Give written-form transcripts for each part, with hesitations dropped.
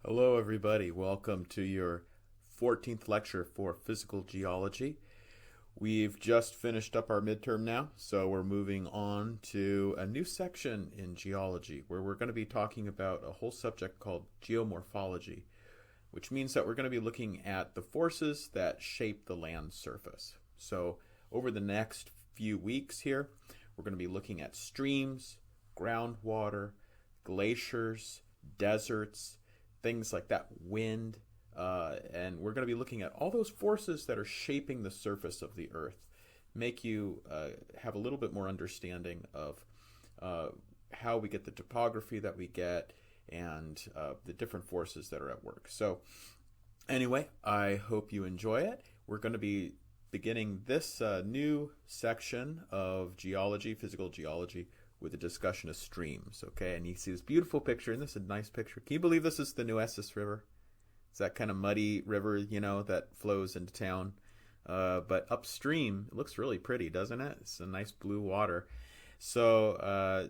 Hello, everybody. Welcome to your 14th lecture for Physical Geology. We've just finished up our midterm now, so we're moving on to a new section in geology where we're going to be talking about a whole subject called geomorphology, which means that we're going to be looking at the forces that shape the land surface. So over the next few weeks here, we're going to be looking at streams, groundwater, glaciers, deserts, things like that, wind, and we're going to be looking at all those forces that are shaping the surface of the earth, make you have a little bit more understanding of how we get the topography that we get and the different forces that are at work. So anyway, I hope you enjoy it. We're going to be beginning this new section of geology, physical geology, with a discussion of streams, okay? And you see this beautiful picture, and this is a nice picture. Can you believe this is the Nueces River? It's that kind of muddy river, that flows into town. But upstream, it looks really pretty, doesn't it? It's a nice blue water. So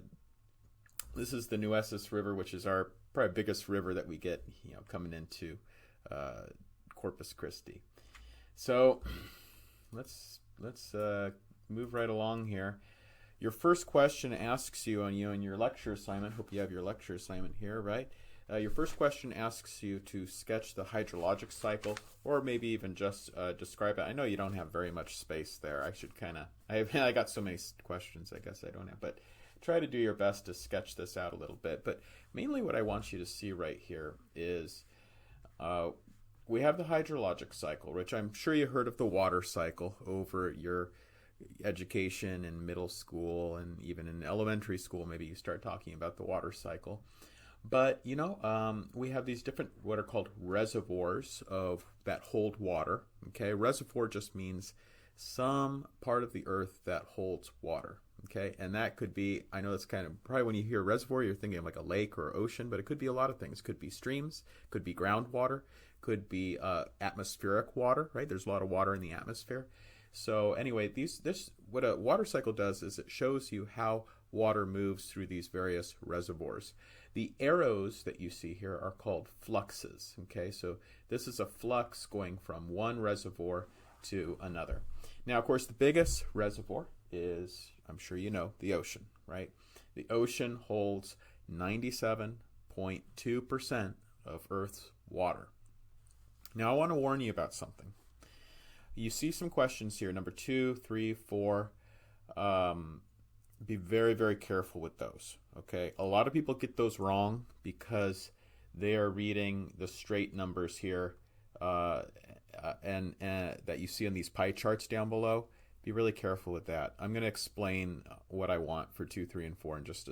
this is the Nueces River, which is our probably biggest river that we get, coming into Corpus Christi. So let's move right along here. Your first question asks you, in your lecture assignment, hope you have your lecture assignment here, right? Your first question asks you to sketch the hydrologic cycle, or maybe even just describe it. I know you don't have very much space there. I should I got so many questions, I guess I don't have, but try to do your best to sketch this out a little bit. But mainly what I want you to see right here is we have the hydrologic cycle, which I'm sure you heard of the water cycle over your education in middle school, and even in elementary school maybe you start talking about the water cycle. But we have these different what are called reservoirs that hold water. Okay, reservoir just means some part of the earth that holds water. Okay, and that could be, I know it's kind of probably when you hear reservoir you're thinking of like a lake or ocean, but it could be a lot of things. It could be streams, could be groundwater, could be atmospheric water, right? There's a lot of water in the atmosphere. So anyway, what a water cycle does is it shows you how water moves through these various reservoirs. The arrows that you see here are called fluxes. Okay, so this is a flux going from one reservoir to another. Now, of course, the biggest reservoir is, I'm sure you know, the ocean, right? The ocean holds 97.2% of Earth's water. Now, I want to warn you about something. You see some questions here, number 2, 3, 4. Be very, very careful with those, okay? A lot of people get those wrong because they are reading the straight numbers here and that you see on these pie charts down below. Be really careful with that. I'm going to explain what I want for 2, 3, and 4 in just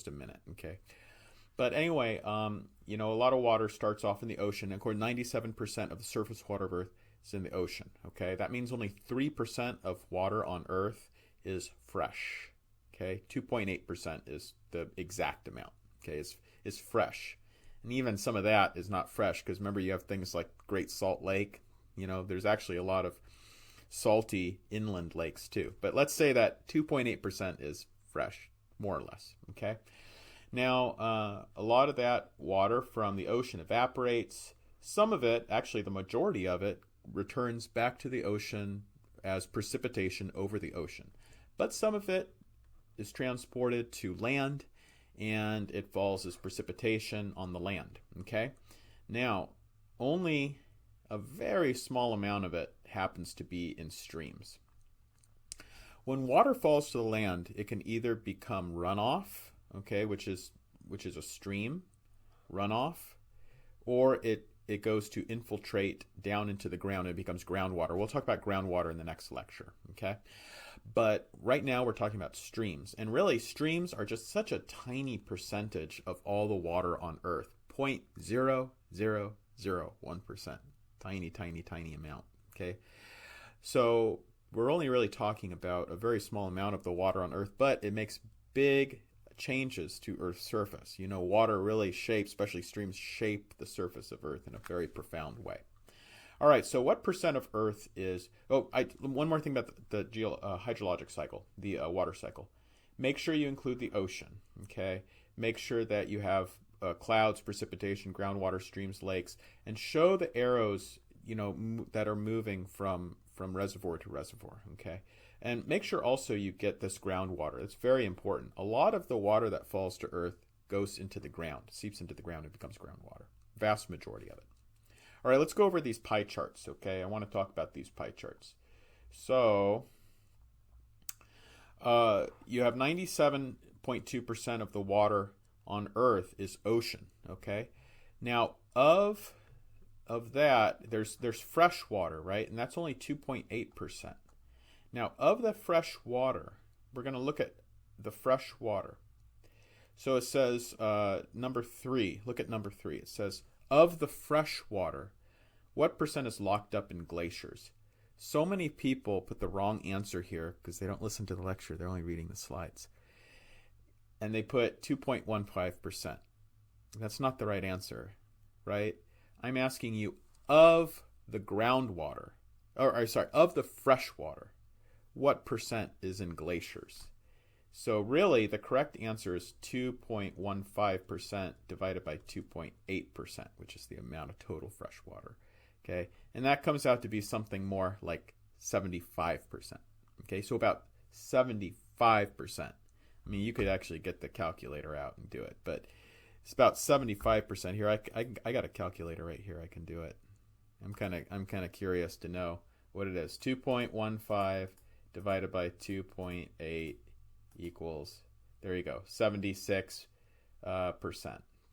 a minute, okay? But anyway, a lot of water starts off in the ocean. Of course, 97% of the surface water of Earth is in the ocean. Okay, that means only 3% of water on Earth is fresh. Okay, 2.8% is the exact amount. Okay, is fresh, and even some of that is not fresh because remember you have things like Great Salt Lake. There's actually a lot of salty inland lakes too. But let's say that 2.8% is fresh, more or less. Okay. Now, a lot of that water from the ocean evaporates. Some of it, actually the majority of it, returns back to the ocean as precipitation over the ocean. But some of it is transported to land and it falls as precipitation on the land. Okay? Now, only a very small amount of it happens to be in streams. When water falls to the land, it can either become runoff, okay, which is a stream, runoff, or it goes to infiltrate down into the ground and it becomes groundwater. We'll talk about groundwater in the next lecture, okay? But right now we're talking about streams. And really, streams are just such a tiny percentage of all the water on Earth. 0.0001%. Tiny, tiny, tiny amount, okay? So we're only really talking about a very small amount of the water on Earth, but it makes big changes to Earth's surface. Water really shapes, especially streams, shape the surface of Earth in a very profound way. All right, so what percent of Earth is... one more thing about the hydrologic cycle, the water cycle. Make sure you include the ocean, okay? Make sure that you have clouds, precipitation, groundwater, streams, lakes, and show the arrows, that are moving from reservoir to reservoir, okay? And make sure also you get this groundwater. It's very important. A lot of the water that falls to Earth goes into the ground, seeps into the ground, and becomes groundwater. Vast majority of it. All right, let's go over these pie charts, okay? I want to talk about these pie charts. So, you have 97.2% of the water on Earth is ocean, okay? Now, of that, there's fresh water, right? And that's only 2.8%. Now, of the fresh water, we're going to look at the fresh water. So it says number 3. Look at number 3. It says, of the fresh water, what percent is locked up in glaciers? So many people put the wrong answer here because they don't listen to the lecture. They're only reading the slides. And they put 2.15%. That's not the right answer, right? I'm asking you, of the groundwater, of the fresh water, what percent is in glaciers? So really, the correct answer is 2.15% divided by 2.8%, which is the amount of total fresh water. Okay, and that comes out to be something more like 75%. Okay, so about 75%. I mean, you could actually get the calculator out and do it, but it's about 75% here. I got a calculator right here. I can do it. I'm kind of curious to know what it is. 2.15 divided by 2.8 equals, there you go, 76%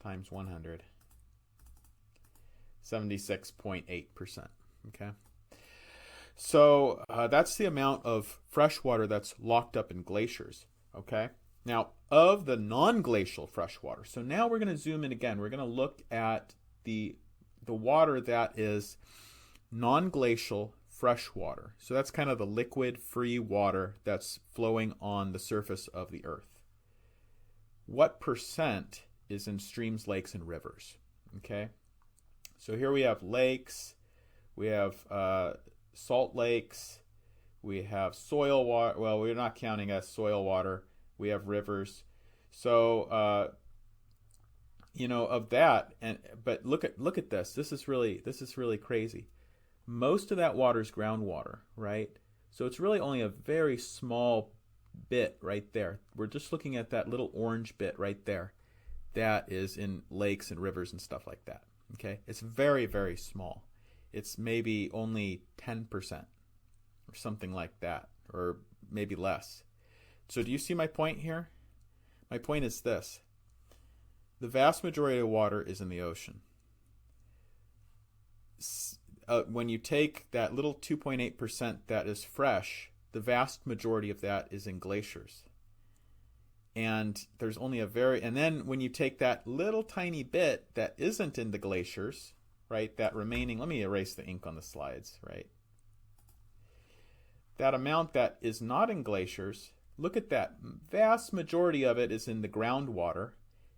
times 100. 76.8%. Okay. So that's the amount of fresh water that's locked up in glaciers. Okay. Now, of the non-glacial fresh water, so now we're going to zoom in again. We're going to look at the water that is non-glacial fresh water. So that's kind of the liquid free water that's flowing on the surface of the earth. What percent is in streams, lakes, and rivers? Okay. So here we have lakes, we have salt lakes, we have soil water. Well, we're not counting as soil water. We have rivers. So, of that, but look at this. This is really crazy. Most of that water is groundwater, right? So it's really only a very small bit right there. We're just looking at that little orange bit right there. That is in lakes and rivers and stuff like that. Okay, it's very, very small. It's maybe only 10% or something like that, or maybe less. So do you see my point here? My point is this. The vast majority of water is in the ocean. When you take that little 2.8% that is fresh, the vast majority of that is in glaciers. And there's only and then when you take that little tiny bit that isn't in the glaciers, right, that remaining, let me erase the ink on the slides, right? That amount that is not in glaciers, look at that. Vast majority of it is in the groundwater.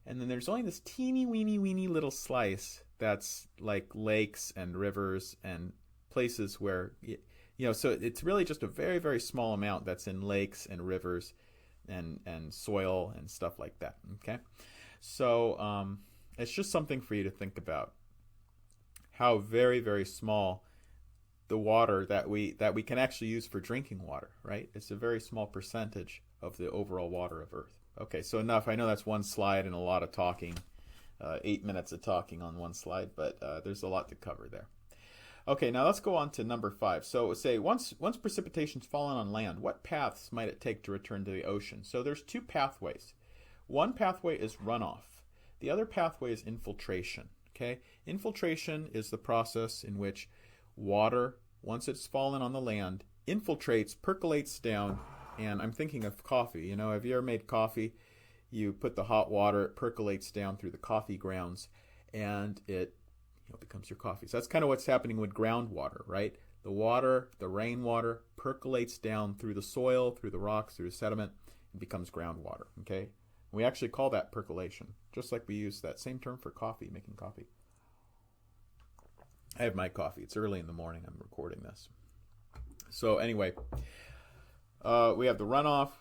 And then there's only this teeny weeny little slice that's like lakes and rivers and places where, so it's really just a very, very small amount that's in lakes and rivers and soil and stuff like that. Okay, so it's just something for you to think about. How very, very small the water that we can actually use for drinking water, right? It's a very small percentage of the overall water of Earth. Okay, so enough. I know that's one slide and a lot of talking, 8 minutes of talking on one slide, but there's a lot to cover there. Okay, now let's go on to number 5. So say once precipitation's fallen on land, what paths might it take to return to the ocean? So there's 2 pathways. One pathway is runoff. The other pathway is infiltration. Okay, infiltration is the process in which water, once it's fallen on the land, infiltrates, percolates down, and I'm thinking of coffee. Have you ever made coffee? You put the hot water, it percolates down through the coffee grounds, and it becomes your coffee. So that's kind of what's happening with groundwater, right? The water, the rainwater, percolates down through the soil, through the rocks, through the sediment, and becomes groundwater, okay? We actually call that percolation, just like we use that same term for coffee, making coffee. I have my coffee. It's early in the morning. I'm recording this. So anyway, we have the runoff.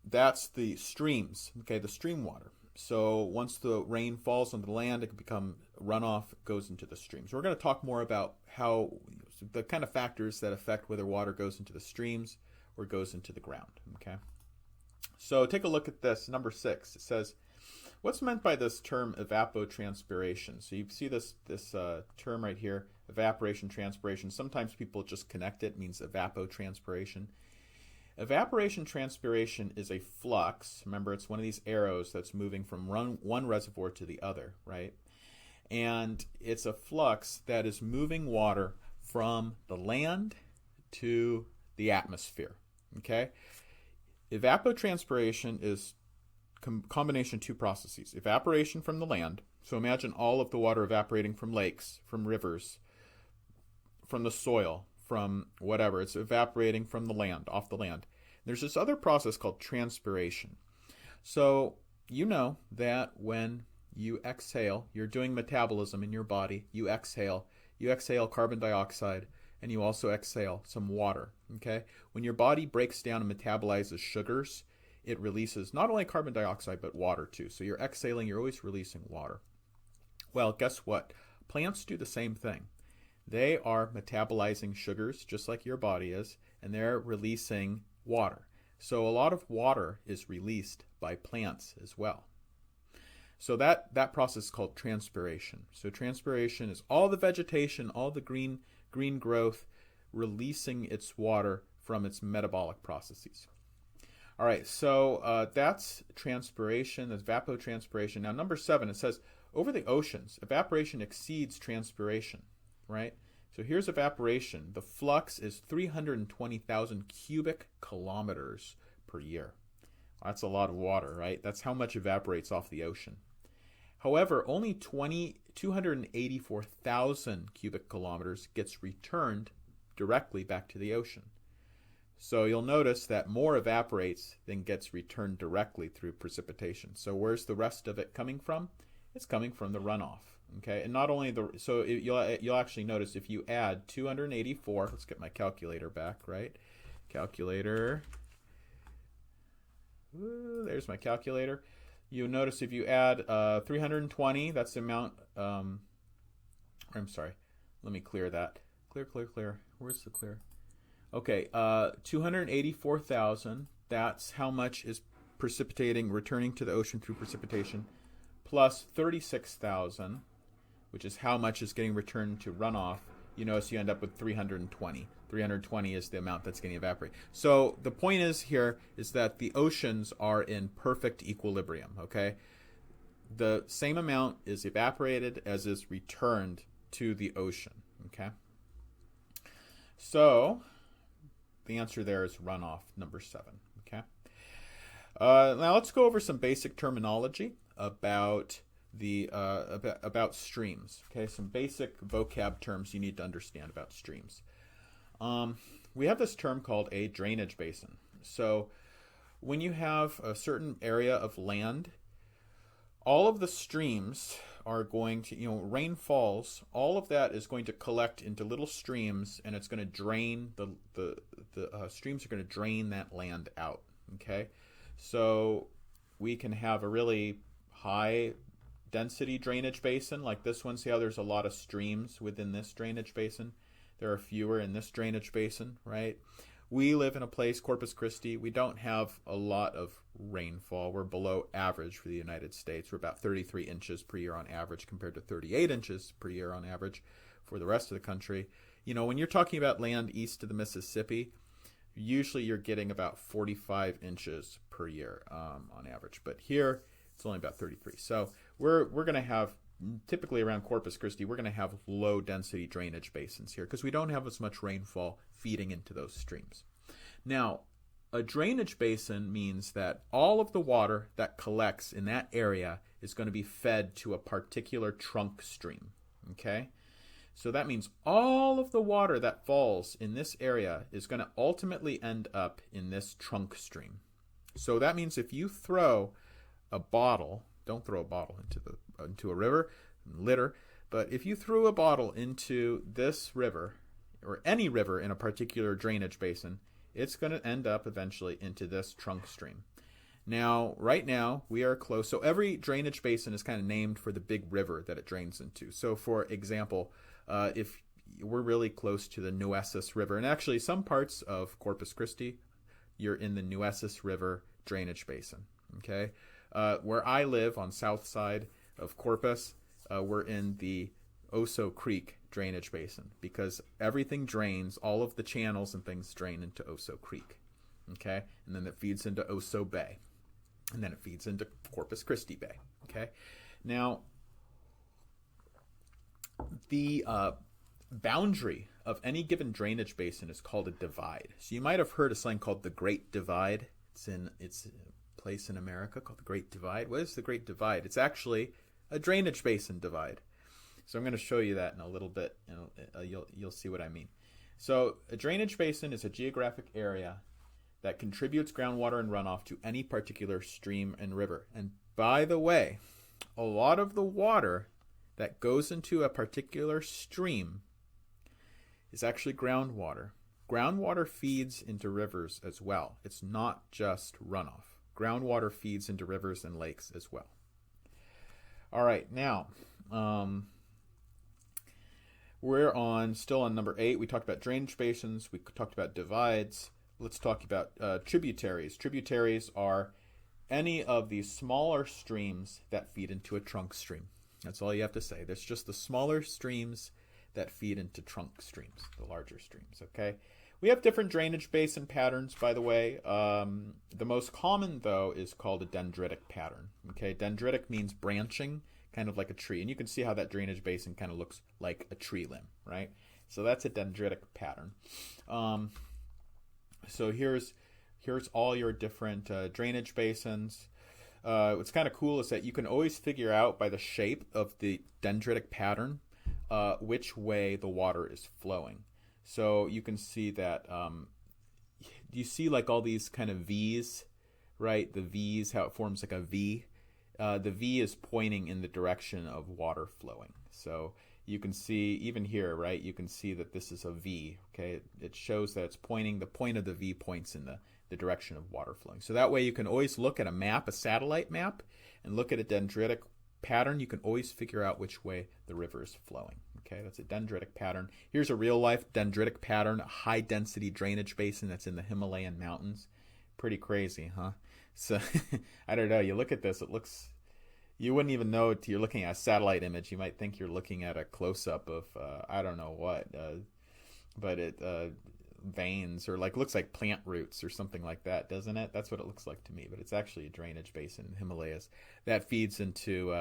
That's the streams, okay, the stream water. So once the rain falls on the land, it can become runoff, goes into the streams. We're going to talk more about how the kind of factors that affect whether water goes into the streams or goes into the ground. Okay. So take a look at this, number 6. It says, what's meant by this term evapotranspiration? So you see this term right here, evaporation, transpiration. Sometimes people just connect it means evapotranspiration. Evaporation transpiration is a flux. Remember, it's one of these arrows that's moving from one reservoir to the other, right? And it's a flux that is moving water from the land to the atmosphere, okay? Evapotranspiration is combination of two processes. Evaporation from the land. So imagine all of the water evaporating from lakes, from rivers, from the soil, from whatever. It's evaporating from the land, off the land. There's this other process called transpiration. So you know that when you exhale, you're doing metabolism in your body. You exhale carbon dioxide, and you also exhale some water. Okay? When your body breaks down and metabolizes sugars, it releases not only carbon dioxide but water too. So you're exhaling, you're always releasing water. Well, guess what? Plants do the same thing. They are metabolizing sugars just like your body is, and they're releasing water. So a lot of water is released by plants as well. So that process is called transpiration. So transpiration is all the vegetation, all the green growth releasing its water from its metabolic processes. All right, so that's transpiration, that's evapotranspiration. Now, number 7, it says, over the oceans, evaporation exceeds transpiration, right? So here's evaporation. The flux is 320,000 cubic kilometers per year. That's a lot of water, right? That's how much evaporates off the ocean. However, only 284,000 cubic kilometers gets returned directly back to the ocean. So you'll notice that more evaporates than gets returned directly through precipitation. So where's the rest of it coming from? It's coming from the runoff. Okay, and not only you'll actually notice if you add 284. Let's get my calculator back, right? Calculator. Ooh, there's my calculator. You'll notice if you add 320, that's the amount. I'm sorry. Let me clear that. Clear. Where's the clear? Okay, 284,000. That's how much is precipitating, returning to the ocean through precipitation, plus 36,000, which is how much is getting returned to runoff. You notice you end up with 320. 320 is the amount that's getting evaporated. So the point is here is that the oceans are in perfect equilibrium, okay? The same amount is evaporated as is returned to the ocean, okay? So the answer there is runoff, number 7, okay? Now let's go over some basic terminology about about streams, okay? Some basic vocab terms you need to understand about streams. We have this term called a drainage basin. So when you have a certain area of land, all of the streams are going to, rain falls, all of that is going to collect into little streams, and it's going to drain, the streams are going to drain that land out, okay? So we can have a really high density drainage basin like this one. See how there's a lot of streams within this drainage basin? There are fewer in this drainage basin, right? We live in a place, Corpus Christi, we don't have a lot of rainfall. We're below average for the United States. We're about 33 inches per year on average compared to 38 inches per year on average for the rest of the country. When you're talking about land east of the Mississippi, usually you're getting about 45 inches per year on average. But here, it's only about 33. So we're going to have, typically around Corpus Christi, we're going to have low density drainage basins here because we don't have as much rainfall feeding into those streams. Now, a drainage basin means that all of the water that collects in that area is going to be fed to a particular trunk stream, okay? So that means all of the water that falls in this area is going to ultimately end up in this trunk stream. So that means if you throw a bottle, don't throw a bottle into a river, litter, but if you threw a bottle into this river or any river in a particular drainage basin, it's going to end up eventually into this trunk stream. Now, right now, we are close. So every drainage basin is kind of named for the big river that it drains into. So, for example, if we're really close to the Nueces River, and actually some parts of Corpus Christi, you're in the Nueces River drainage basin. Okay, where I live on south side of Corpus, we're in the Oso Creek drainage basin because everything drains, all of the channels and things drain into Oso Creek. Okay, and then it feeds into Oso Bay, and then it feeds into Corpus Christi Bay. Okay, now the boundary of any given drainage basin is called a divide. So you might have heard of something called the Great Divide. It's a place in America called the Great Divide. What is the Great Divide? It's actually a drainage basin divide. So I'm going to show you that in a little bit, and you'll see what I mean. So a drainage basin is a geographic area that contributes groundwater and runoff to any particular stream and river. And by the way, a lot of the water that goes into a particular stream is actually groundwater. Groundwater feeds into rivers as well. It's not just runoff. Groundwater feeds into rivers and lakes as well. All right, now we're still on number 8. We talked about drainage basins. We talked about divides. Let's talk about tributaries. Tributaries are any of these smaller streams that feed into a trunk stream. That's all you have to say. There's just the smaller streams that feed into trunk streams, the larger streams, okay? We have different drainage basin patterns, by the way. The most common, though, is called a dendritic pattern, okay? Dendritic means branching, kind of like a tree. And you can see how that drainage basin kind of looks like a tree limb, right? So that's a dendritic pattern. So here's all your different drainage basins. What's kind of cool is that you can always figure out by the shape of the dendritic pattern which way the water is flowing. So you can see that, you see like all these kind of V's, right? The V's, how it forms like a V. The V is pointing in the direction of water flowing. So you can see, even here, right, you can see that this is a V, okay? It shows that it's pointing, the point of the V points in the direction of water flowing. So that way you can always look at a map, a satellite map, and look at a dendritic pattern. You can always figure out which way the river is flowing. Okay, that's a dendritic pattern. Here's a real-life dendritic pattern, a high-density drainage basin that's in the Himalayan mountains. Pretty crazy, huh? So, I don't know. You look at this, it looks... You wouldn't even know you're looking at a satellite image. You might think you're looking at a close-up of, I don't know what, but it... veins, or like looks like plant roots or something like that, doesn't it? That's what it looks like to me, but it's actually a drainage basin in the Himalayas that feeds into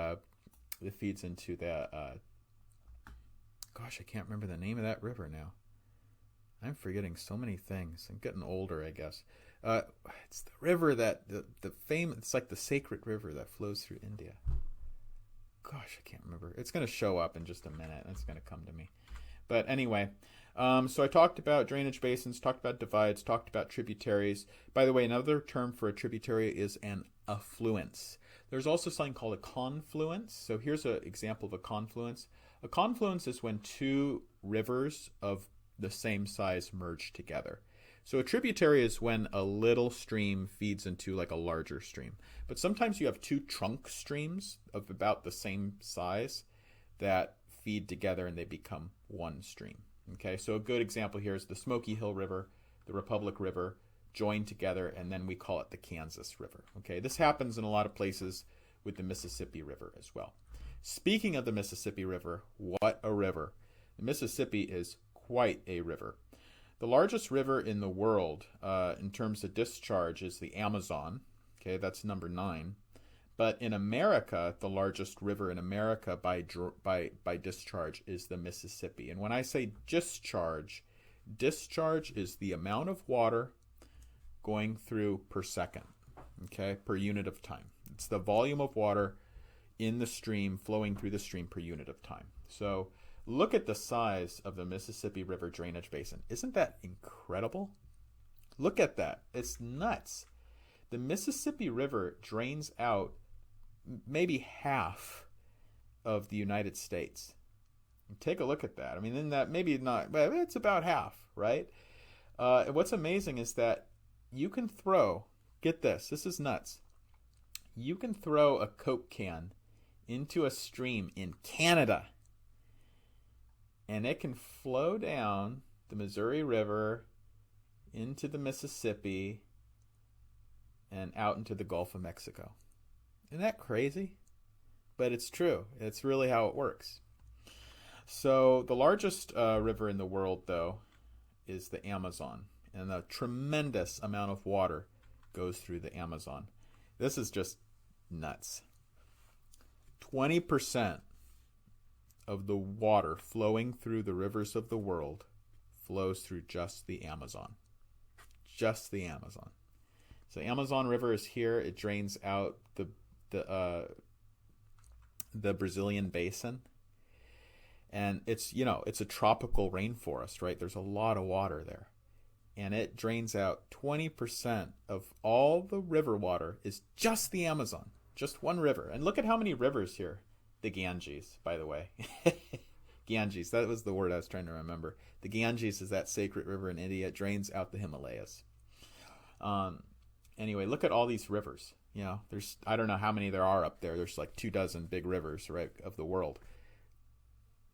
gosh, I can't remember the name of that river now. I'm forgetting so many things. I'm getting older, I guess. It's the river that it's like the sacred river that flows through India. Gosh, I can't remember. It's going to show up in just a minute. It's going to come to me. But anyway, so I talked about drainage basins, talked about divides, talked about tributaries. By the way, another term for a tributary is an affluence. There's also something called a confluence. So here's an example of a confluence. A confluence is when two rivers of the same size merge together. So a tributary is when a little stream feeds into like a larger stream. But sometimes you have two trunk streams of about the same size that feed together and they become one stream. Okay, so a good example here is the Smoky Hill River, the Republic River, joined together, and then we call it the Kansas River. Okay, this happens in a lot of places with the Mississippi River as well. Speaking of the Mississippi River, what a river. The Mississippi is quite a river. The largest river in the world in terms of discharge is the Amazon. Okay, that's number 9. But in America, the largest river in America by discharge is the Mississippi. And when I say discharge is the amount of water going through per second, okay, per unit of time. It's the volume of water in the stream flowing through the stream per unit of time. So look at the size of the Mississippi River drainage basin. Isn't that incredible? Look at that. It's nuts. The Mississippi River drains out maybe half of the United States. Take a look at that. I mean, in that, maybe not, but it's about half, right? What's amazing is that you can throw, get this is nuts, You can throw a Coke can into a stream in Canada, and it can flow down the Missouri River into the Mississippi and out into the Gulf of Mexico. Isn't that crazy? But it's true. It's really how it works. So the largest river in the world, though, is the Amazon. And a tremendous amount of water goes through the Amazon. This is just nuts. 20% of the water flowing through the rivers of the world flows through just the Amazon. Just the Amazon. So Amazon River is here. It drains out the Brazilian basin. And it's a tropical rainforest, right? There's a lot of water there. And it drains out 20% of all the river water is just the Amazon. Just one river. And look at how many rivers here. The Ganges, by the way. Ganges, that was the word I was trying to remember. The Ganges is that sacred river in India. It drains out the Himalayas. Anyway, look at all these rivers. There's, I don't know how many there are up there. There's like 24 big rivers, right, of the world.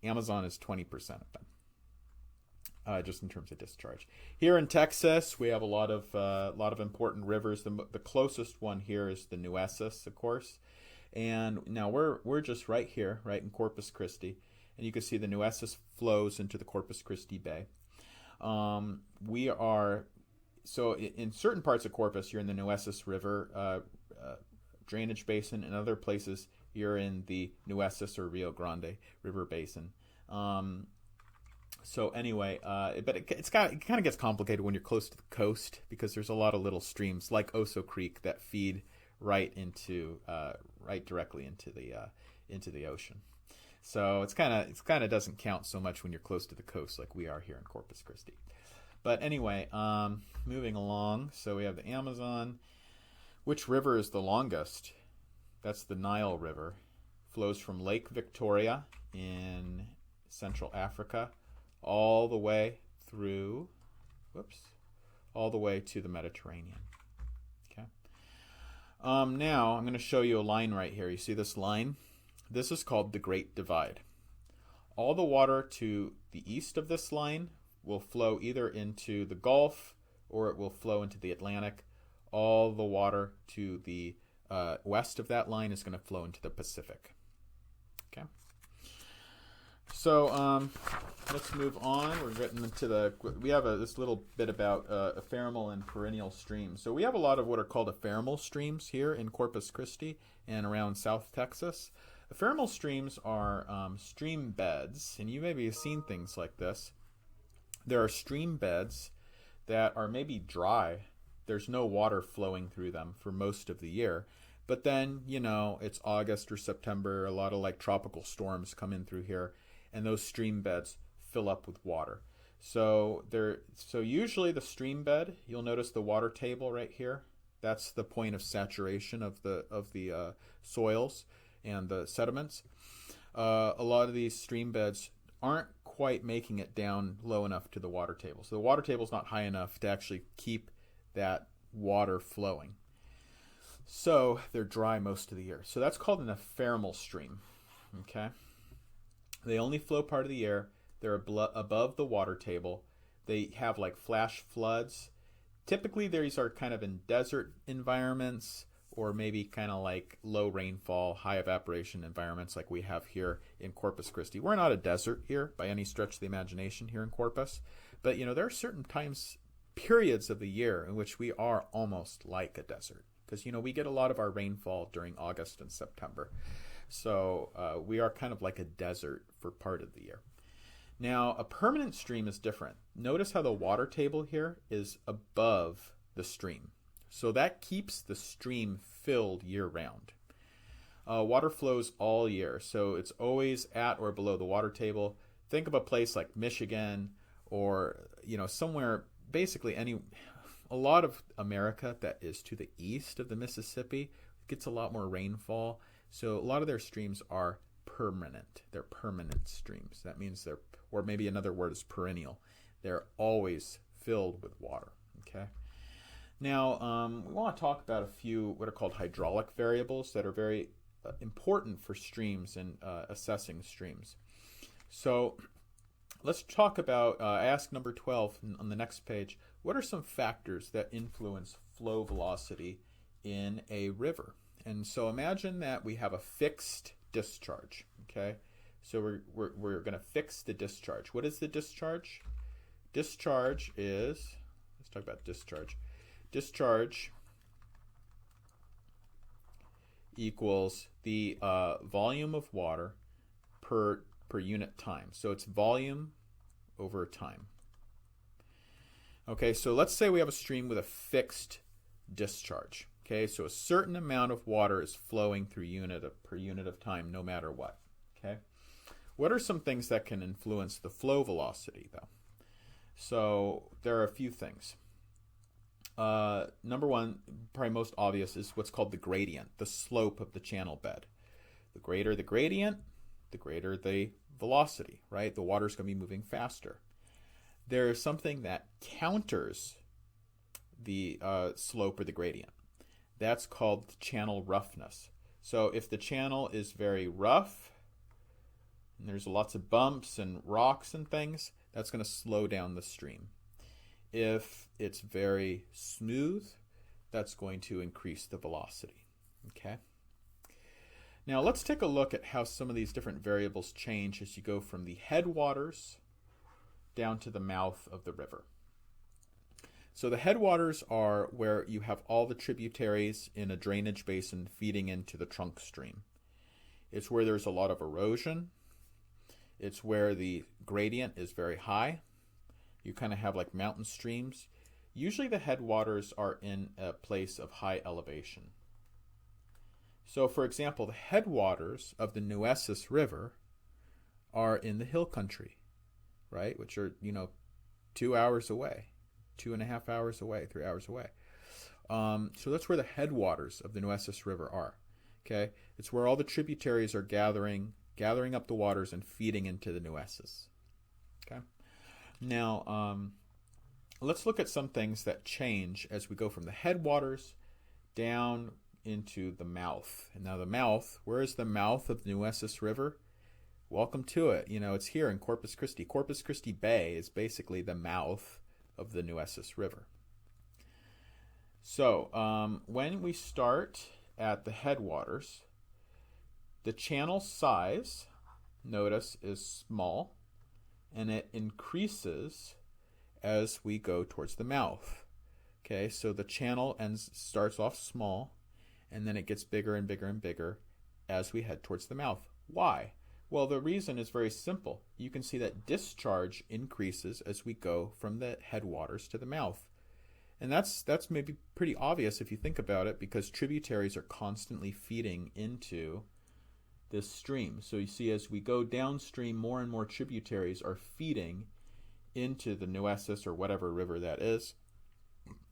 Amazon is 20% of them, just in terms of discharge. Here in Texas, we have a lot of important rivers. The closest one here is the Nueces, of course. And now we're just right here, right in Corpus Christi, and you can see the Nueces flows into the Corpus Christi Bay. We are so in certain parts of Corpus, you're in the Nueces River drainage basin. In other places, you're in the Nueces or Rio Grande River basin. So anyway, but it kind of gets complicated when you're close to the coast, because there's a lot of little streams like Oso Creek that feed right directly into the ocean. So it's kind of doesn't count so much when you're close to the coast like we are here in Corpus Christi. But anyway, moving along. So we have the Amazon. Which river is the longest? That's the Nile River. Flows from Lake Victoria in Central Africa all the way through, all the way to the Mediterranean. Okay. Now I'm going to show you a line right here. You see this line? This is called the Great Divide. All the water to the east of this line will flow either into the Gulf or it will flow into the Atlantic. All the water to the west of that line is going to flow into the Pacific. Okay. So let's move on. We're getting into we have this little bit about ephemeral and perennial streams. So we have a lot of what are called ephemeral streams here in Corpus Christi and around South Texas. Ephemeral streams are stream beds, and you maybe have seen things like this. There are stream beds that are maybe dry. There's no water flowing through them for most of the year. But then, it's August or September. A lot of like tropical storms come in through here, and those stream beds fill up with water. So usually the stream bed, you'll notice the water table right here. That's the point of saturation of the soils and the sediments. A lot of these stream beds aren't quite making it down low enough to the water table. So the water table is not high enough to actually keep that water flowing. So they're dry most of the year. So that's called an ephemeral stream. Okay? They only flow part of the year. They're above the water table. They have like flash floods. Typically these are kind of in desert environments, or maybe kind of like low rainfall, high evaporation environments like we have here in Corpus Christi. We're not a desert here by any stretch of the imagination here in Corpus, but there are certain periods of the year in which we are almost like a desert, because we get a lot of our rainfall during August and September. So we are kind of like a desert for part of the year. Now, a permanent stream is different. Notice how the water table here is above the stream. So that keeps the stream filled year-round. Water flows all year, so it's always at or below the water table. Think of a place like Michigan or, somewhere, basically a lot of America that is to the east of the Mississippi gets a lot more rainfall. So a lot of their streams are permanent. They're permanent streams. That means or maybe another word is perennial. They're always filled with water, okay? Now, we want to talk about a few what are called hydraulic variables that are very important for streams and assessing streams. So let's talk about, I ask number 12 on the next page, what are some factors that influence flow velocity in a river? And so imagine that we have a fixed discharge, okay? So we're going to fix the discharge. What is the discharge? Discharge is, let's talk about discharge. Discharge equals the volume of water per unit time. So it's volume over time. Okay, so let's say we have a stream with a fixed discharge. Okay, so a certain amount of water is flowing through per unit of time, no matter what. Okay, what are some things that can influence the flow velocity, though? So there are a few things. Number one, probably most obvious, is what's called the gradient, the slope of the channel bed. The greater the gradient, the greater the velocity, right? The water's going to be moving faster. There is something that counters the slope or the gradient. That's called channel roughness. So if the channel is very rough, and there's lots of bumps and rocks and things, that's going to slow down the stream. If it's very smooth, that's going to increase the velocity. Okay. Now let's take a look at how some of these different variables change as you go from the headwaters down to the mouth of the river. So the headwaters are where you have all the tributaries in a drainage basin feeding into the trunk stream. It's where there's a lot of erosion. It's where the gradient is very high. You kind of have like mountain streams. Usually the headwaters are in a place of high elevation. So for example, the headwaters of the Nueces River are in the hill country, right? Which are, 2 hours away, 2.5 hours away, 3 hours away. So that's where the headwaters of the Nueces River are. Okay, it's where all the tributaries are gathering up the waters and feeding into the Nueces. Okay, now let's look at some things that change as we go from the headwaters down into the mouth. And now the mouth, where is the mouth of the Nueces River? Welcome to it. It's here in Corpus Christi. Corpus Christi Bay is basically the mouth of the Nueces River. So when we start at the headwaters, the channel size, notice, is small, and it increases as we go towards the mouth. Okay, so the channel starts off small, and then it gets bigger and bigger and bigger as we head towards the mouth. Why? Well, the reason is very simple. You can see that discharge increases as we go from the headwaters to the mouth. And that's maybe pretty obvious if you think about it, because tributaries are constantly feeding into this stream. So you see as we go downstream, more and more tributaries are feeding into the Nueces or whatever river that is.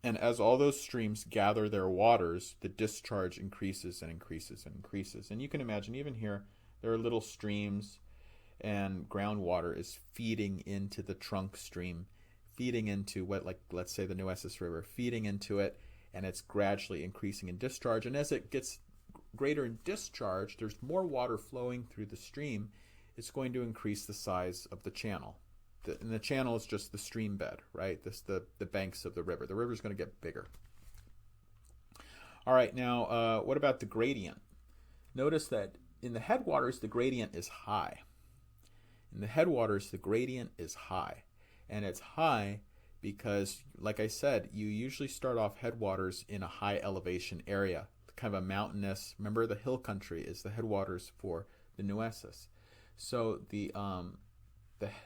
And as all those streams gather their waters, the discharge increases and increases and increases. And you can imagine even here, there are little streams, and groundwater is feeding into the trunk stream, feeding into let's say the Nueces River, feeding into it, and it's gradually increasing in discharge. And as it gets greater in discharge, there's more water flowing through the stream. It's going to increase the size of the channel. And the channel is just the stream bed, right? The banks of the river. The river is going to get bigger. All right, now what about the gradient? Notice that in the headwaters, the gradient is high. In the headwaters, the gradient is high. And it's high because, like I said, you usually start off headwaters in a high elevation area, kind of a mountainous. Remember, the hill country is the headwaters for the Nueces. So the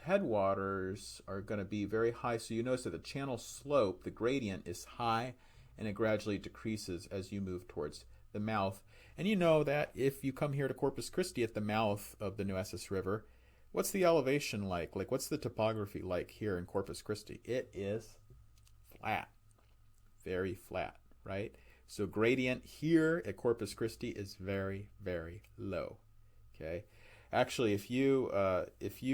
headwaters are going to be very high. So you notice that the channel slope, the gradient, is high, and it gradually decreases as you move towards the mouth. And you know that if you come here to Corpus Christi at the mouth of the Nueces River, what's the elevation like? Like, what's the topography like here in Corpus Christi? It is flat, very flat, right? So gradient here at Corpus Christi is very, very low, okay? Actually, if you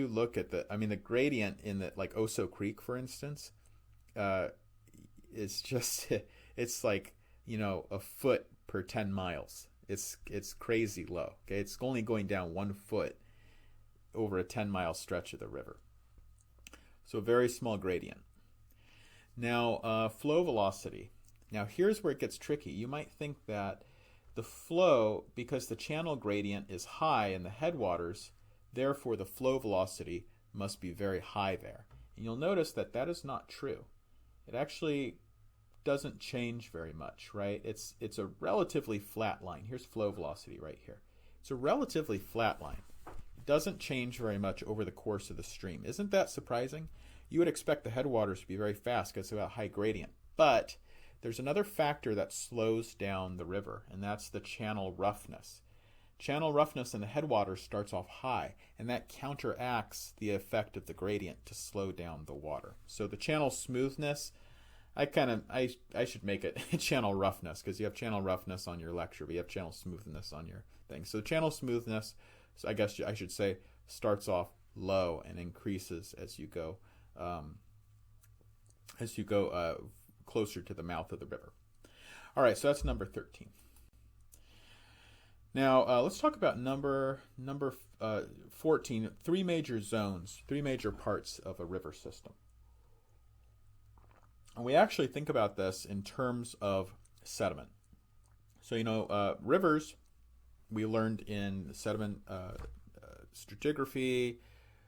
look at the gradient in the, like Oso Creek, for instance, it's it's like, a foot per 10 miles. It's crazy low. Okay, it's only going down 1 foot over a 10-mile stretch of the river. So very small gradient. Now, flow velocity. Now, here's where it gets tricky. You might think that the flow, because the channel gradient is high in the headwaters, therefore the flow velocity must be very high there. And you'll notice that that is not true. It actually doesn't change very much, right? It's a relatively flat line. Here's flow velocity right here. It's a relatively flat line. It doesn't change very much over the course of the stream. Isn't that surprising? You would expect the headwaters to be very fast because it's about high gradient. But there's another factor that slows down the river, and that's the channel roughness. Channel roughness in the headwaters starts off high, and that counteracts the effect of the gradient to slow down the water. So the channel smoothness, I should make it channel roughness, because you have channel roughness on your lecture, but you have channel smoothness on your thing. So channel smoothness, so I guess I should say, starts off low and increases as you go closer to the mouth of the river. All right, so that's number 13. Now let's talk about number 14. 3 major zones, 3 major parts of a river system. And we actually think about this in terms of sediment. So, rivers, we learned in sediment stratigraphy,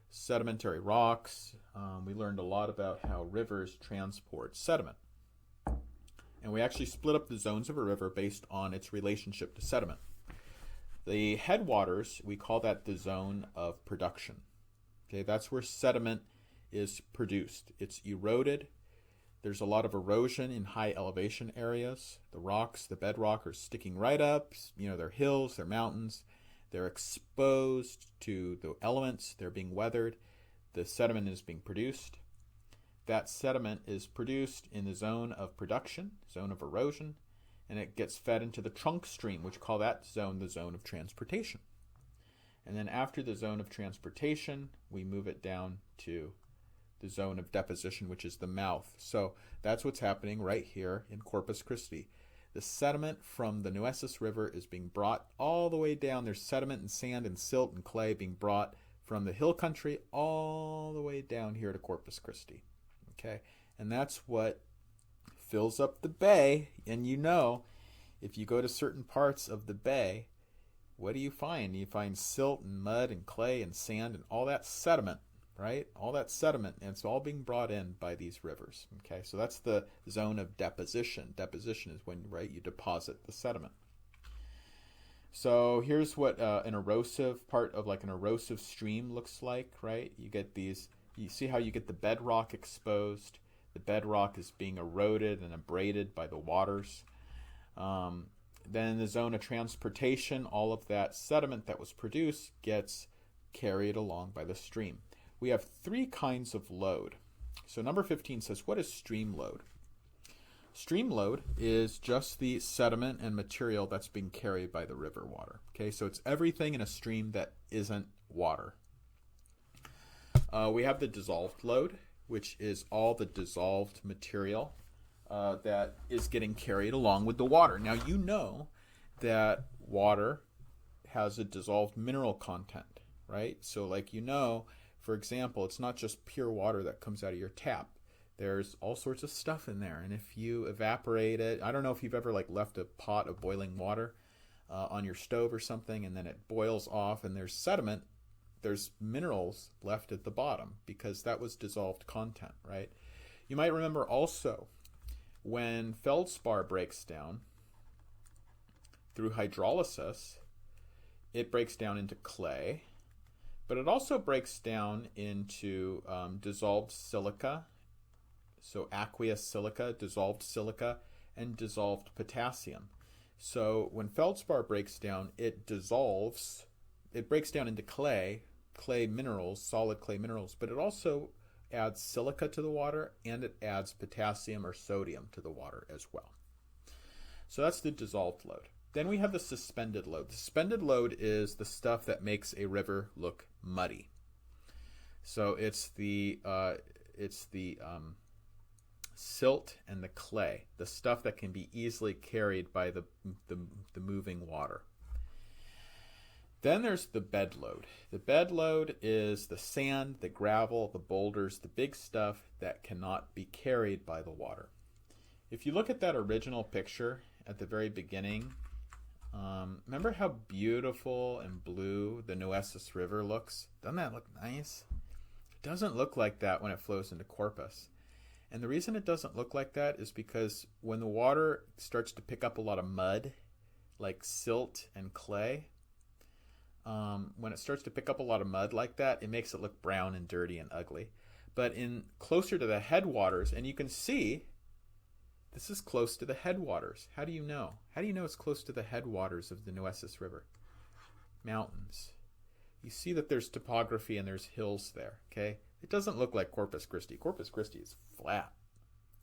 sedimentary rocks. We learned a lot about how rivers transport sediment. And we actually split up the zones of a river based on its relationship to sediment. The headwaters, we call that the zone of production. Okay, that's where sediment is produced. It's eroded. There's a lot of erosion in high elevation areas. The rocks, the bedrock are sticking right up. They're hills, they're mountains. They're exposed to the elements. They're being weathered. The sediment is being produced. That sediment is produced in the zone of production, zone of erosion, and it gets fed into the trunk stream, which we call that zone the zone of transportation. And then after the zone of transportation, we move it down to the zone of deposition, which is the mouth. So that's what's happening right here in Corpus Christi. The sediment from the Nueces River is being brought all the way down. There's sediment and sand and silt and clay being brought from the hill country all the way down here to Corpus Christi. Okay, and that's what fills up the bay. And if you go to certain parts of the bay, what do you find? You find silt and mud and clay and sand and all that sediment, right? All that sediment, and it's all being brought in by these rivers. Okay, so that's the zone of deposition. Deposition is when, you deposit the sediment. So here's what an erosive part of an erosive stream looks like, right? You get these. You see how you get the bedrock exposed. The bedrock is being eroded and abraded by the waters. Then in the zone of transportation, all of that sediment that was produced gets carried along by the stream. We have 3 kinds of load. So number 15 says, what is stream load? Stream load is just the sediment and material that's being carried by the river water. Okay, so it's everything in a stream that isn't water. We have the dissolved load, which is all the dissolved material that is getting carried along with the water. Now, you know that water has a dissolved mineral content, right? So, for example, it's not just pure water that comes out of your tap. There's all sorts of stuff in there. And if you evaporate it, I don't know if you've ever left a pot of boiling water on your stove or something, and then it boils off and there's sediment. There's minerals left at the bottom because that was dissolved content, right? You might remember also when feldspar breaks down through hydrolysis, it breaks down into clay, but it also breaks down into dissolved silica, so aqueous silica, dissolved silica, and dissolved potassium. So when feldspar breaks down, it breaks down into clay minerals, solid clay minerals, but it also adds silica to the water and it adds potassium or sodium to the water as well. So that's the dissolved load. Then we have the suspended load. The suspended load is the stuff that makes a river look muddy. So it's the silt and the clay, the stuff that can be easily carried by the moving water. Then there's the bed load. The bed load is the sand, the gravel, the boulders, the big stuff that cannot be carried by the water. If you look at that original picture at the very beginning, remember how beautiful and blue the Nueces River looks? Doesn't that look nice? It doesn't look like that when it flows into Corpus. And the reason it doesn't look like that is because when the water starts to pick up a lot of mud, like silt and clay, when it starts to pick up a lot of mud like that, it makes it look brown and dirty and ugly. But in closer to the headwaters, and you can see this is close to the headwaters. How do you know? How do you know it's close to the headwaters of the Nueces River? Mountains. You see that there's topography and there's hills there, okay? It doesn't look like Corpus Christi. Corpus Christi is flat.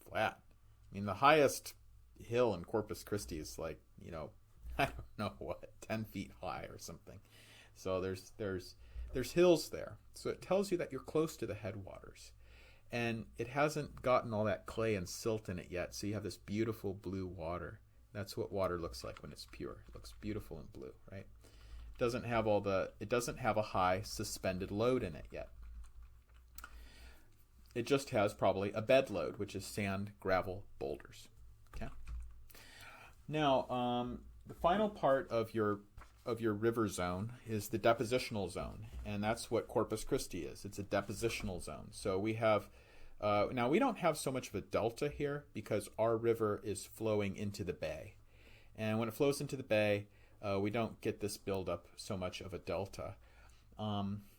Flat. I mean, the highest hill in Corpus Christi is like, I don't know what, 10 feet high or something. So there's hills there. So it tells you that you're close to the headwaters. And it hasn't gotten all that clay and silt in it yet, so you have this beautiful blue water. That's what water looks like when it's pure. It looks beautiful and blue, right? It doesn't have a high suspended load in it yet. It just has probably a bed load, which is sand, gravel, boulders. Okay. Now, the final part of your river zone is the depositional zone, and that's what Corpus Christi is. It's a depositional zone. So we have now we don't have so much of a delta here because our river is flowing into the bay, and when it flows into the bay, we don't get this buildup so much of a delta.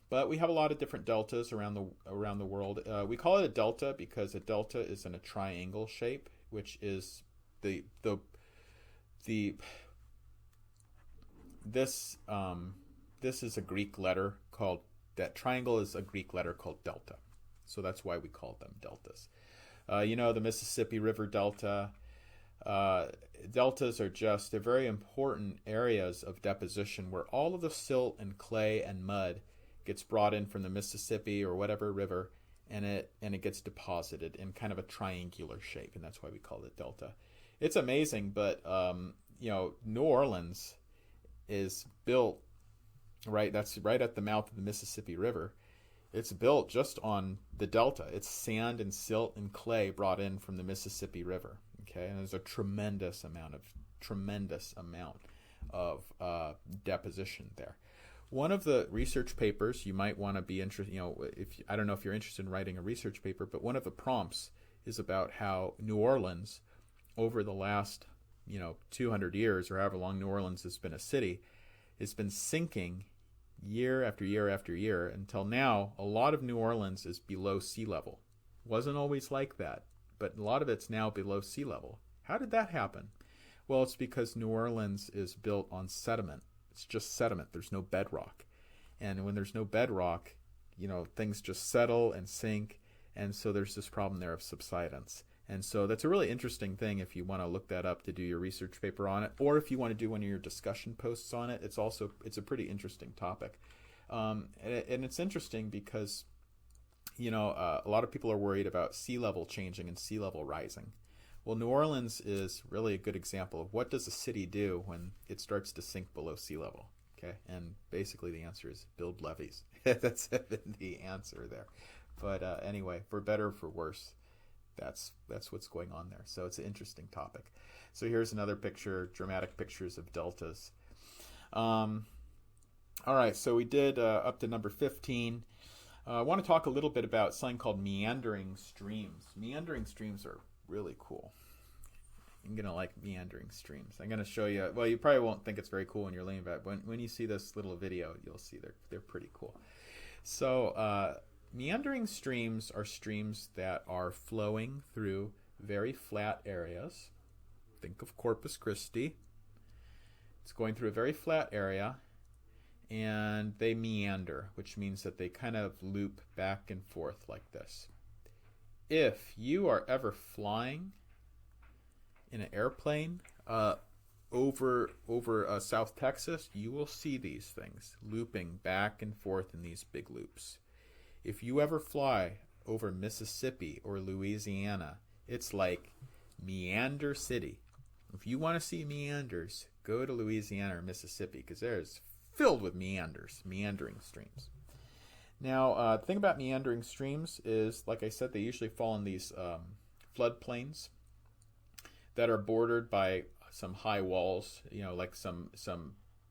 But we have a lot of different deltas around the world. We call it a delta because a delta is in a triangle shape, which is this is a Greek letter called, that triangle is a Greek letter called delta. So that's why we call them deltas. The Mississippi River Delta. Deltas are they're very important areas of deposition where all of the silt and clay and mud gets brought in from the Mississippi or whatever river, and it gets deposited in kind of a triangular shape, and that's why we call it delta. It's amazing, but New Orleans is built that's right at the mouth of the Mississippi River. It's built just on the delta. It's sand and silt and clay brought in from the Mississippi River. Okay, and there's a tremendous amount of deposition there. One of the research papers you might want to be interested, I don't know if you're interested in writing a research paper, but one of the prompts is about how New Orleans, over the last 200 years or however long New Orleans has been a city, has been sinking year after year after year until now. A lot of New Orleans is below sea level. Wasn't always like that, but a lot of it's now below sea level. How did that happen? Well, it's because New Orleans is built on sediment. It's just sediment. There's no bedrock. And when there's no bedrock, things just settle and sink. And so there's this problem there of subsidence. And so that's a really interesting thing if you want to look that up to do your research paper on it, or if you want to do one of your discussion posts on it. It's a pretty interesting topic. And it's interesting because, a lot of people are worried about sea level changing and sea level rising. Well, New Orleans is really a good example of what does a city do when it starts to sink below sea level. Okay, and basically the answer is build levees. That's the answer there. But anyway, for better or for worse, that's what's going on there. So it's an interesting topic. So here's another picture, dramatic pictures of deltas. All right, so we did up to number 15. I want to talk a little bit about something called meandering streams. Meandering streams are really cool. You're going to like meandering streams. I'm going to show you. Well, you probably won't think it's very cool when you're laying back. When you see this little video, you'll see they're pretty cool. So meandering streams are streams that are flowing through very flat areas. Think of Corpus Christi. It's going through a very flat area, and they meander, which means that they kind of loop back and forth like this. If you are ever flying in an airplane over South Texas, you will see these things looping back and forth in these big loops. If you ever fly over Mississippi or Louisiana, It's like Meander City. If you want to see meanders, go to Louisiana or Mississippi, because there's filled with meanders, meandering streams. Now, the thing about meandering streams is, like I said, they usually fall in these floodplains that are bordered by some high walls, like some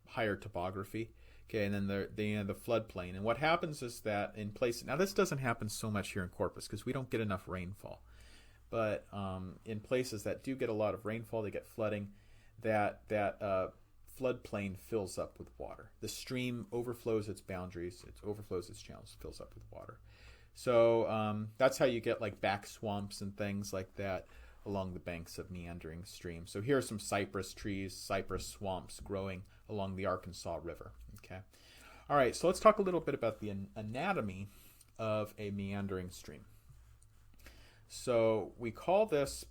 higher topography. Okay, and then the floodplain. And what happens is that in places, now this doesn't happen so much here in Corpus because we don't get enough rainfall. But in places that do get a lot of rainfall, they get flooding. That floodplain fills up with water. The stream overflows its boundaries, it overflows its channels, fills up with water. So that's how you get like back swamps and things like that along the banks of meandering streams. So here are some cypress trees, cypress swamps growing along the Arkansas River. Okay. All right, so let's talk a little bit about the anatomy of a meandering stream. So we call this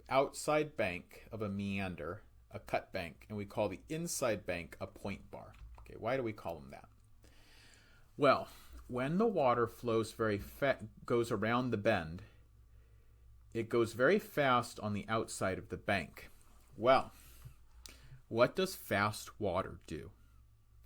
outside bank of a meander a cut bank, and we call the inside bank a point bar. Okay, why do we call them that? Well, when the water flows goes around the bend, it goes very fast on the outside of the bank. Well, what does fast water do?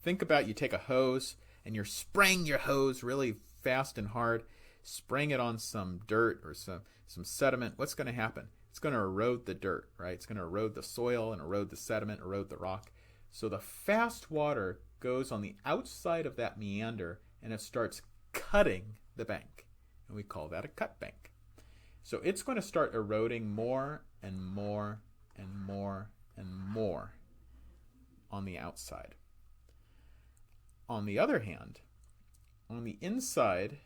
Think about, you take a hose and you're spraying your hose really fast and hard, spraying it on some dirt or some sediment. What's going to happen? It's going to erode the dirt, right? It's going to erode the soil and erode the sediment, erode the rock. So the fast water goes on the outside of that meander and it starts cutting the bank. And we call that a cut bank. So it's going to start eroding more and more and more and more on the outside. On the other hand, on the inside,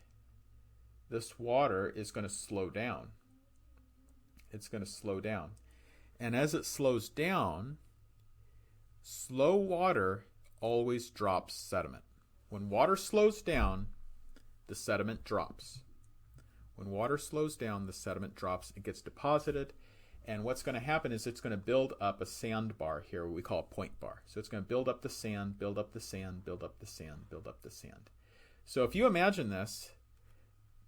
this water is going to slow down. It's going to slow down. And as it slows down, slow water always drops sediment. When water slows down, the sediment drops. When water slows down, the sediment drops. It gets deposited. And what's going to happen is it's going to build up a sandbar here, what we call a point bar. So it's going to build up the sand, build up the sand, build up the sand, build up the sand. So if you imagine this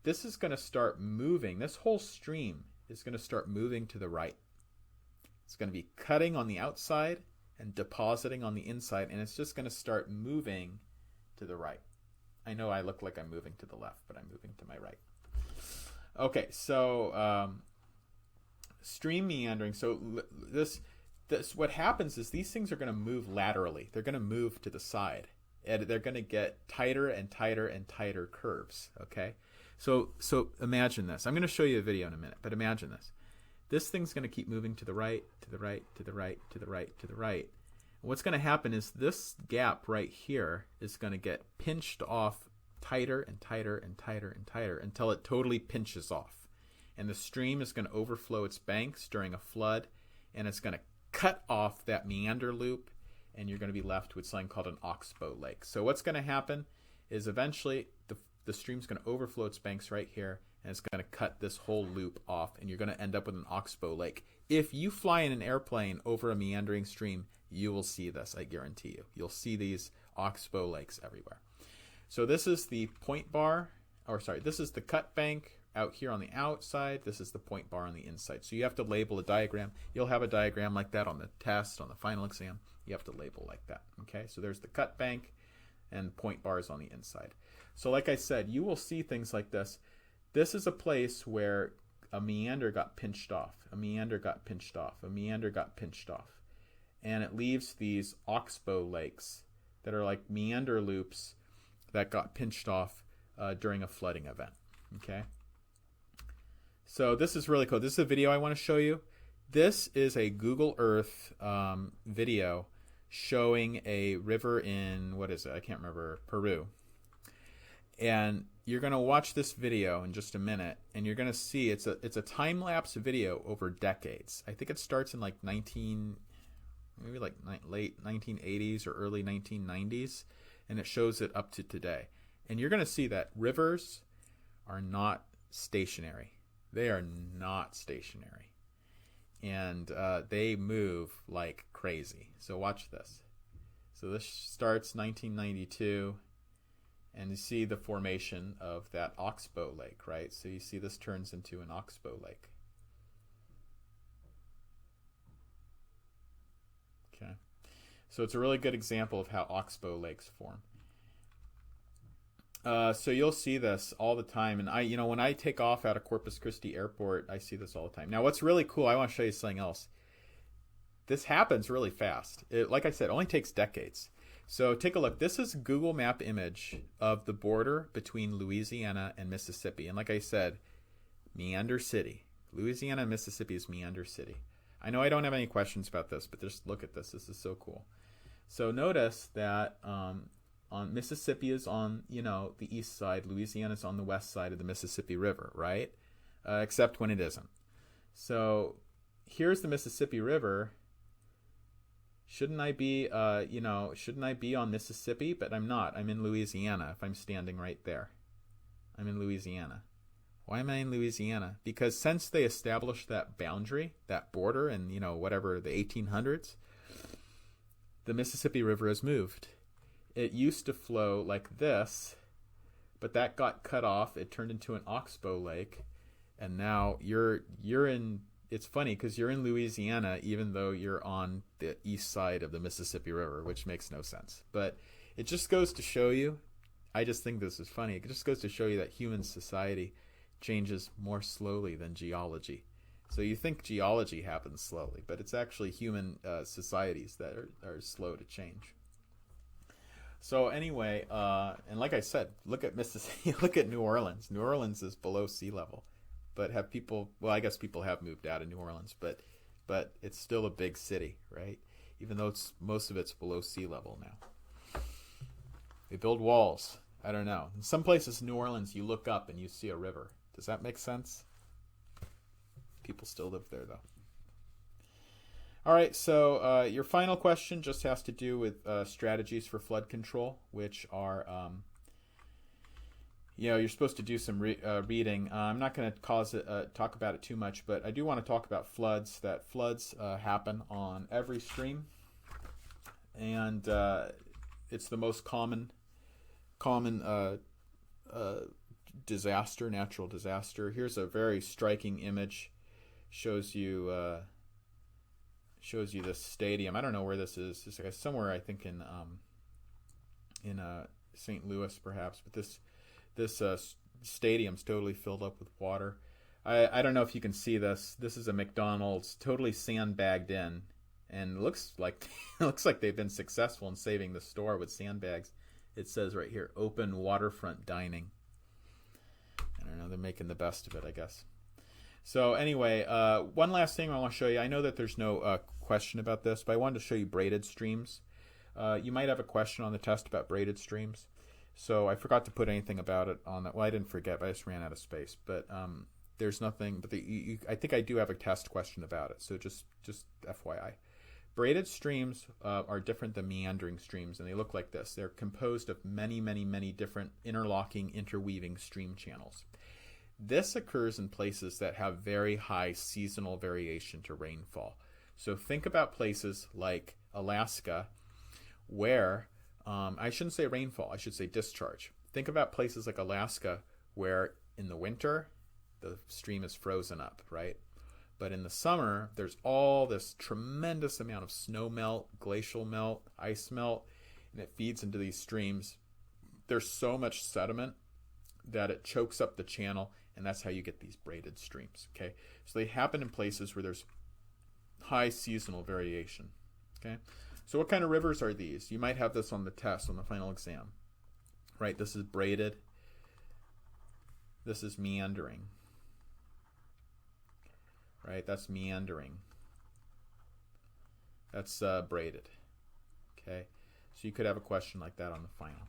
is going to start moving. This whole stream is going to start moving to the right. It's going to be cutting on the outside and depositing on the inside, and it's just going to start moving to the right. I know I look like I'm moving to the left, but I'm moving to my right. Okay, so stream meandering. So this what happens is these things are going to move laterally. They're going to move to the side, and they're going to get tighter and tighter and tighter curves. Okay, so imagine this. I'm going to show you a video in a minute, but imagine this. This thing's going to keep moving to the right, to the right, to the right, to the right, to the right. And what's going to happen is this gap right here is going to get pinched off tighter and tighter and tighter and tighter until it totally pinches off. And the stream is going to overflow its banks during a flood, and it's going to cut off that meander loop, and you're going to be left with something called an oxbow lake. So what's going to happen is eventually the stream's going to overflow its banks right here, and it's going to cut this whole loop off, and you're going to end up with an oxbow lake. If you fly in an airplane over a meandering stream, you will see this, I guarantee you. You'll see these oxbow lakes everywhere. So this is the point bar, this is the cut bank out here on the outside. This is the point bar on the inside. So you have to label a diagram. You'll have a diagram like that on the test, on the final exam. You have to label like that. Okay, so there's the cut bank and point bars on the inside. So like I said, you will see things like this. This is a place where a meander got pinched off. A meander got pinched off. A meander got pinched off. And it leaves these oxbow lakes that are like meander loops that got pinched off during a flooding event. Okay. So this is really cool. This is a video I want to show you. This is a Google Earth video showing a river in, what is it? I can't remember, Peru. And you're going to watch this video in just a minute, and you're going to see it's a time-lapse video over decades. I think it starts in like late 1980s or early 1990s, and it shows it up to today. And you're going to see that rivers are not stationary. They are not stationary. And they move like crazy. So watch this. So this starts 1992. And you see the formation of that oxbow lake, right? So you see this turns into an oxbow lake. So it's a really good example of how oxbow lakes form. So you'll see this all the time, and when I take off out of Corpus Christi Airport, I see this all the time. Now, what's really cool, I want to show you something else. This happens really fast. Like I said, it only takes decades. So take a look. This is a Google Map image of the border between Louisiana and Mississippi. And like I said, Meander City. Louisiana and Mississippi is Meander City. I know I don't have any questions about this, but just look at this. This is so cool. So notice that on Mississippi is on, the east side. Louisiana is on the west side of the Mississippi River, right? Except when it isn't. So here's the Mississippi River. Shouldn't I be on Mississippi? But I'm not. I'm in Louisiana if I'm standing right there. I'm in Louisiana. Why am I in Louisiana? Because since they established that boundary, that border in, the 1800s, the Mississippi River has moved. It used to flow like this, but that got cut off. It turned into an oxbow lake, and now you're in. It's funny because you're in Louisiana even though you're on the east side of the Mississippi River, which makes no sense. But it just goes to show you, I just think this is funny, it just goes to show you that human society changes more slowly than geology. So you think geology happens slowly, but it's actually human societies that are slow to change. So anyway, and like I said, look at Mississippi, look at New Orleans. New Orleans is below sea level. But have people, well, I guess people have moved out of New Orleans, but it's still a big city, right? Even though most of it's below sea level now. They build walls. I don't know. In some places in New Orleans, you look up and you see a river. Does that make sense? People still live there, though. All right, so your final question just has to do with strategies for flood control, which are... you're supposed to do some reading. I'm not going to talk about it too much, but I do want to talk about floods. That floods happen on every stream, and it's the most common disaster, natural disaster. Here's a very striking image. Shows you this stadium. I don't know where this is. It's like somewhere, I think in St. Louis, perhaps. But this stadium's totally filled up with water. I don't know if you can see this. This is a McDonald's totally sandbagged in, and it looks like they've been successful in saving the store with sandbags. It says right here, open waterfront dining. I don't know, they're making the best of it, I guess. So anyway, one last thing I want to show you. I know that there's no question about this, but I wanted to show you braided streams. You might have a question on the test about braided streams. So I forgot to put anything about it on that. Well, I didn't forget, but I just ran out of space. But there's nothing. But I think I do have a test question about it. So just FYI. Braided streams are different than meandering streams, and they look like this. They're composed of many, many, many different interlocking, interweaving stream channels. This occurs in places that have very high seasonal variation to rainfall. So think about places like Alaska where... I shouldn't say rainfall, I should say discharge. Think about places like Alaska where in the winter the stream is frozen up, right? But in the summer there's all this tremendous amount of snow melt, glacial melt, ice melt, and it feeds into these streams. There's so much sediment that it chokes up the channel, and that's how you get these braided streams, okay? So they happen in places where there's high seasonal variation, okay? So what kind of rivers are these? You might have this on the test, on the final exam. Right, this is braided. This is meandering. Right, that's meandering. That's braided. Okay, so you could have a question like that on the final.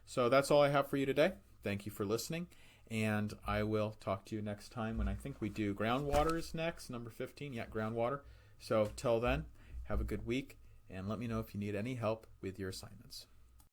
So that's all I have for you today. Thank you for listening, and I will talk to you next time when I think we do groundwater is next, number 15. Yeah, groundwater. So till then, have a good week. And let me know if you need any help with your assignments.